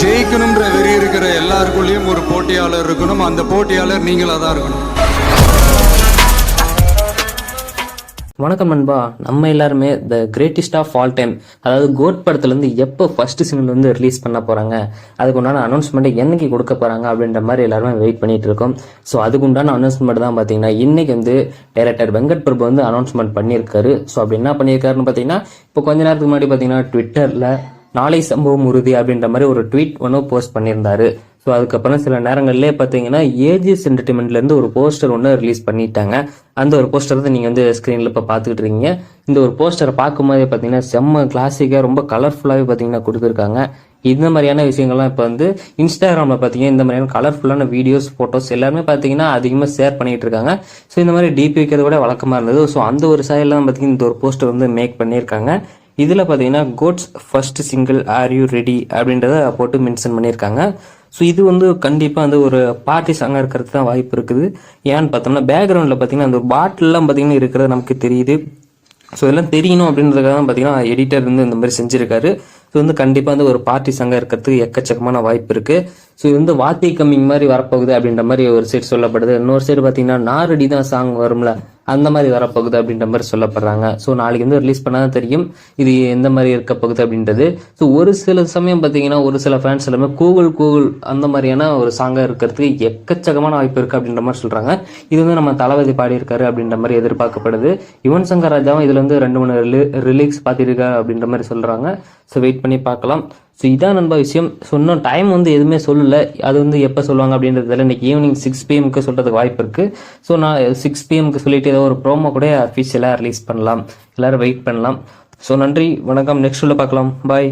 ஜெயிக்கணும்ன்ற வெறி இருக்கிற எல்லாருக்குள்ளேயும் ஒரு போட்டியாளர் இருக்கணும். அந்த போட்டியாளர் நீங்களா தான் இருக்கணும். வணக்கம் நண்பா. நம்ம எல்லாருமே the greatest of all time, அதாவது கோட் படத்துலேருந்து எப்போ ஃபர்ஸ்ட் சிங்கிள் வந்து ரிலீஸ் பண்ண போகிறாங்க, அதுக்கு உண்டான அனௌன்ஸ்மெண்ட்டை என்னைக்கு கொடுக்க போகிறாங்க அப்படின்ற மாதிரி எல்லாருமே வெயிட் பண்ணிட்டு இருக்கோம். ஸோ அதுக்கு உண்டான அனௌன்ஸ்மெண்ட் தான் பார்த்தீங்கன்னா இன்னைக்கு வந்து டைரக்டர் வெங்கட் பிரபு வந்து அனௌன்ஸ்மெண்ட் பண்ணியிருக்காரு. ஸோ அப்படி என்ன பண்ணியிருக்காருன்னு பார்த்தீங்கன்னா, இப்போ கொஞ்ச நேரத்துக்கு முன்னாடி பார்த்தீங்கன்னா ட்விட்டரில் நாளை சம்பவம் உறுதி அப்படின்ற மாதிரி ஒரு ட்வீட் ஒன்று போஸ்ட் பண்ணியிருந்தாரு. ஸோ அதுக்கப்புறம் சில நேரங்கள்லேயே பார்த்தீங்கன்னா ஏஜிஎஸ் என்டர்டைன்மெண்ட்லேருந்து ஒரு போஸ்டர் ஒன்று ரிலீஸ் பண்ணிட்டாங்க. அந்த ஒரு போஸ்டர் தான் நீங்கள் வந்து ஸ்க்ரீனில் இப்போ பார்த்துக்கிட்டு இருக்கீங்க. இந்த ஒரு போஸ்டரை பார்க்கும்போதே பார்த்தீங்கன்னா செம்ம கிளாசிக்காக ரொம்ப கலர்ஃபுல்லாகவே பார்த்தீங்கன்னா கொடுத்துருக்காங்க. இந்த மாதிரியான விஷயங்கள்லாம் இப்போ வந்து இன்ஸ்டாகிராமில் பார்த்தீங்கன்னா இந்த மாதிரியான கலர்ஃபுல்லான வீடியோஸ் ஃபோட்டோஸ் எல்லாருமே பார்த்தீங்கன்னா அதிகமாக ஷேர் பண்ணிட்டு இருக்காங்க. ஸோ இந்த மாதிரி டிபி வைக்கிறது கூட வழக்கமாக இருந்தது. ஸோ அந்த ஒரு சைடில் தான் பார்த்தீங்கன்னா இந்த ஒரு போஸ்டர் வந்து மேக் பண்ணியிருக்காங்க. இதில் பார்த்தீங்கன்னா GOAT's first single are you ready அப்படின்றத போட்டு மென்ஷன் பண்ணியிருக்காங்க. ஸோ இது வந்து கண்டிப்பாக வந்து ஒரு பார்ட்டி சாங்காக இருக்கிறது தான் வாய்ப்பு இருக்குது. ஏன்னு பார்த்தோம்னா பேக்ரவுண்டில் பார்த்தீங்கன்னா அந்த பாட்டிலெலாம் பார்த்தீங்கன்னா இருக்கிறது நமக்கு தெரியுது. ஸோ இதெல்லாம் தெரியணும் அப்படின்றதுக்காக தான் பார்த்தீங்கன்னா எடிட்டர் வந்து இந்த மாதிரி செஞ்சுருக்காரு. ஸோ வந்து கண்டிப்பாக வந்து ஒரு பார்ட்டி சாங்காக இருக்கிறதுக்கு எக்கச்சக்கமான வாய்ப்பு இருக்குது. ஸோ இது வந்து வாத்தி கம்மிங் மாதிரி வரப்போகுது அப்படின்ற மாதிரி ஒரு சைடு சொல்லப்படுது. இன்னொரு சைடு பார்த்தீங்கன்னா நாரடி தான் சாங் வரும்ல, அந்த மாதிரி வரப்போகுது அப்படின்ற மாதிரி சொல்லப்படுறாங்க. ஸோ நாளைக்கு வந்து ரிலீஸ் பண்ணாதான் தெரியும் இது எந்த மாதிரி இருக்க போகுது அப்படின்றது. ஸோ ஒரு சில சமயம் பார்த்தீங்கன்னா ஒரு சில ஃபேன்ஸ் எல்லாமே கூகுள் அந்த மாதிரியான ஒரு சாங்காக இருக்கிறதுக்கு எக்கச்சக்கமான வாய்ப்பு இருக்குது அப்படின்ற மாதிரி சொல்கிறாங்க. இது வந்து நம்ம தளபதி பாடியிருக்காரு அப்படின்ற மாதிரி எதிர்பார்க்கப்படுது. யுவன் சங்கர் ராஜாவும் இதில் வந்து 2-3 ரிலீக்ஸ் பார்த்திருக்காரு அப்படின்ற மாதிரி சொல்கிறாங்க. ஸோ வெயிட் பண்ணி பார்க்கலாம். ஸோ இதான் நண்பா விஷயம். ஸோ இன்னும் டைம் வந்து எதுவுமே சொல்லலை, அது வந்து எப்போ சொல்லுவாங்க அப்படின்றதுல இன்னைக்கு ஈவினிங் 6 PM சொல்கிறதுக்கு வாய்ப்பு இருக்குது. ஸோ நான் 6 PM சொல்லிட்டு ஏதோ ஒரு ப்ரோமோ கூட அஃபிஷியலாக ரிலீஸ் பண்ணலாம். எல்லோரும் வெயிட் பண்ணலாம். ஸோ நன்றி, வணக்கம். நெக்ஸ்ட் உள்ள பார்க்கலாம். பாய்.